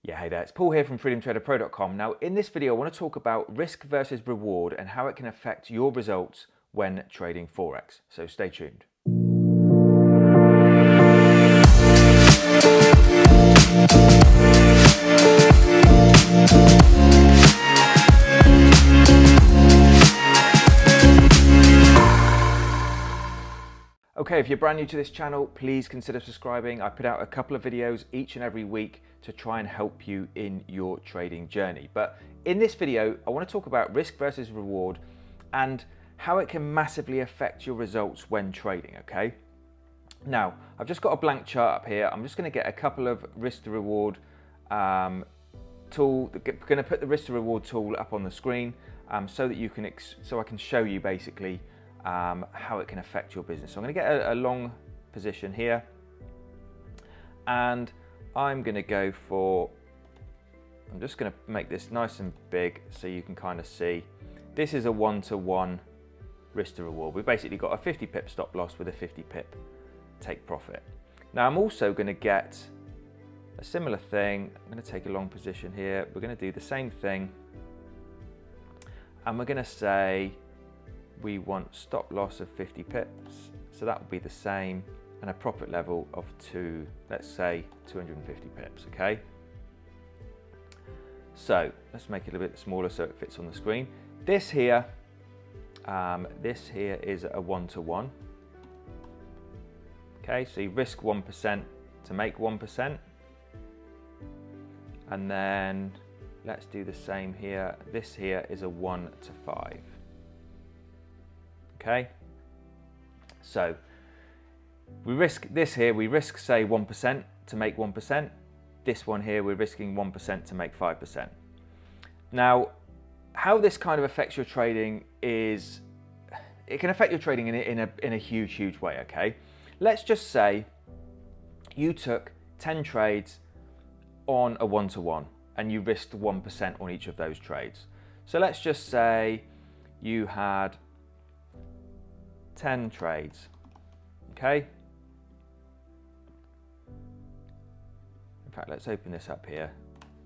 Yeah, hey there, it's Paul here from freedomtraderpro.com. Now, in this video, I want to talk about risk versus reward and how it can affect your results when trading Forex. So stay tuned. Okay, if you're brand new to this channel, please consider subscribing. I put out a couple of videos each and every week to try and help you in your trading journey. But in this video, I want to talk about risk versus reward and how it can massively affect your results when trading, okay? Now, I've just got a blank chart up here. I'm just going to get a couple of risk to reward tool. Going to put the risk to reward tool up on the screen so that you can, so I can show you basically how it can affect your business. So I'm going to get a long position here, and I'm going to go for, I'm just going to make this nice and big so you can kind of see. This is a 1-to-1 risk to reward. We've basically got a 50 pip stop loss with a 50 pip take profit. Now I'm also going to get a similar thing. I'm going to take a long position here. We're going to do the same thing, and we're going to say we want stop loss of 50 pips, so that would be the same, and a profit level of let's say 250 pips, okay? So let's make it a bit smaller so it fits on the screen. This here is a 1-to-1. Okay, so you risk 1% to make 1%, and then let's do the same here. This here is a 1-to-5. Okay, so we risk this here, we risk say 1% to make 1%. This one here, we're risking 1% to make 5%. Now, how this kind of affects your trading is, it can affect your trading in a huge way, okay? Let's just say you took 10 trades on a 1-to-1 and you risked 1% on each of those trades. So let's just say you had 10 trades, okay? In fact, let's open this up here.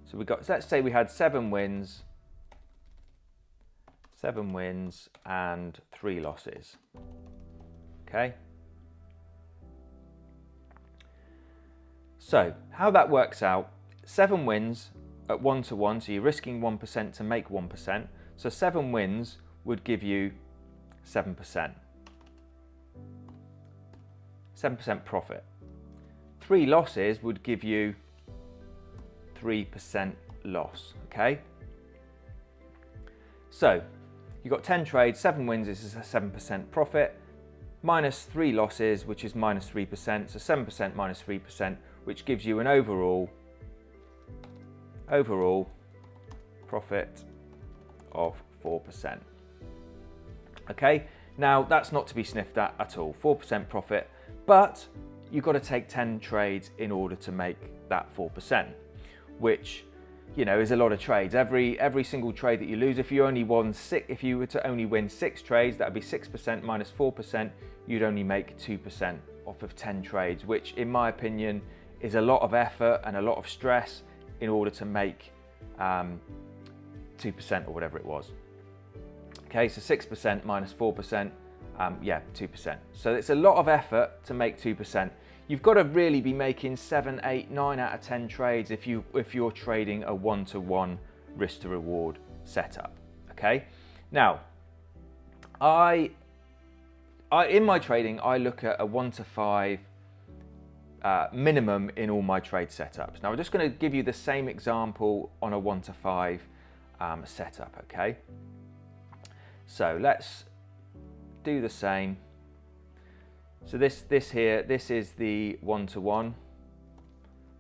So let's say we had 7 wins and 3 losses, okay? So how that works out, 7 wins at 1-to-1, so you're risking 1% to make 1%. So 7 wins would give you 7%. 7% profit. 3 losses would give you 3% loss, okay? So you've got 10 trades, 7 wins is a 7% profit, minus 3 losses, which is minus 3%, so 7% minus 3%, which gives you an overall profit of 4%. Okay, now that's not to be sniffed at all, 4% profit, but you've got to take 10 trades in order to make that 4%, which, you know, is a lot of trades. Every single trade that you lose, if you were to only win 6 trades, that would be 6% minus 4%, you'd only make 2% off of 10 trades, which in my opinion is a lot of effort and a lot of stress in order to make 2% or whatever it was. Okay, so 6% minus 4%, yeah, 2%. So it's a lot of effort to make 2%. You've got to really be making 7, 8, 9 out of 10 trades if you're trading a 1-to-1 risk to reward setup. Okay, now in my trading I look at a 1-to-5 minimum in all my trade setups. Now I'm just going to give you the same example on a 1-to-5 setup. Okay, so let's do the same. So this is the 1-to-1.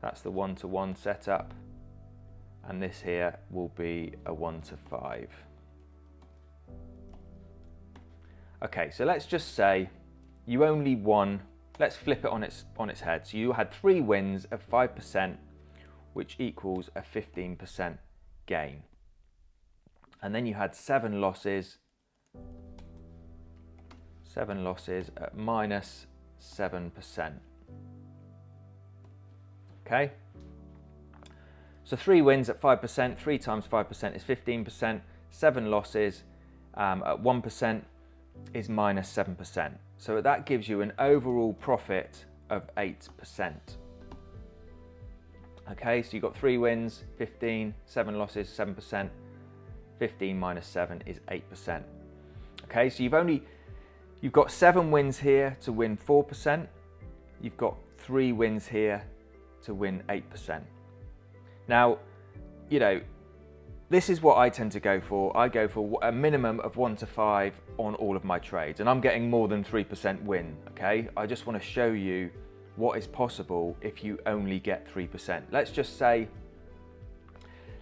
That's the 1-to-1 setup, and this here will be a 1-to-5. Okay, so let's just say you only won. Let's flip it on its head. So you had 3 wins of 5%, which equals a 15% gain, and then you had 7 losses at minus 7%. Okay, So 3 wins at 5%, 3 times 5% is 15%, 7 losses at 1% is minus 7%. So that gives you an overall profit of 8%. Okay, so you've got 3 wins, 15, 7 losses, 7%, 15 minus 7 is 8%. Okay, so you've got 7 wins here to win 4%. You've got 3 wins here to win 8%. Now, you know, this is what I tend to go for. I go for a minimum of 1 to 5 on all of my trades, and I'm getting more than 3% win, okay? I just want to show you what is possible if you only get 3%.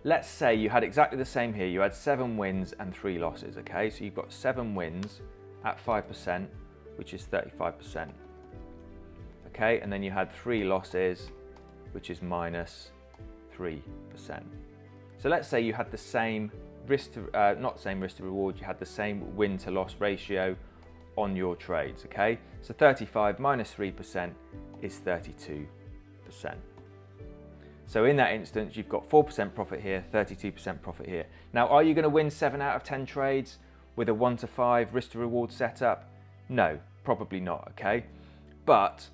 Let's say you had exactly the same here. You had 7 wins and 3 losses, okay? So you've got 7 wins at 5%, which is 35%. Okay, and then you had 3 losses, which is minus 3%. So let's say you had the same not same risk to reward, you had the same win to loss ratio on your trades, okay? So 35 minus 3% is 32%. So in that instance, you've got 4% profit here, 32% profit here. Now, are you going to win 7 out of 10 trades with a 1 to 5 risk to reward setup? No, probably not, okay? But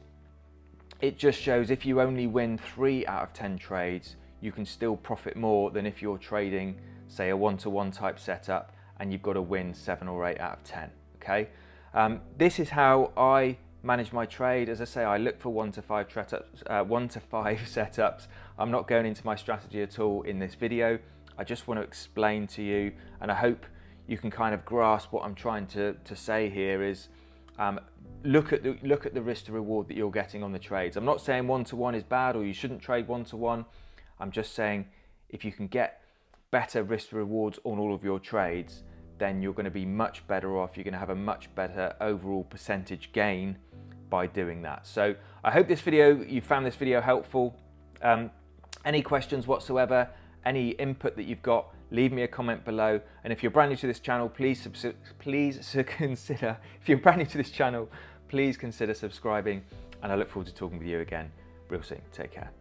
it just shows if you only win 3 out of 10 trades, you can still profit more than if you're trading, say, a 1-to-1 type setup and you've got to win 7 or 8 out of 10, okay? This is how I manage my trade. As I say, I look for 1 to 5 setups. I'm not going into my strategy at all in this video. I just want to explain to you, and I hope you can kind of grasp what I'm trying to say here is look at the risk to reward that you're getting on the trades. I'm not saying 1-to-1 is bad or you shouldn't trade 1-to-1. I'm just saying if you can get better risk to rewards on all of your trades, then you're going to be much better off. You're going to have a much better overall percentage gain by doing that. So I hope you found this video helpful. Any questions whatsoever, any input that you've got, leave me a comment below. And if you're brand new to this channel, please consider. If you're brand new to this channel, please consider subscribing. And I look forward to talking with you again real soon. Take care.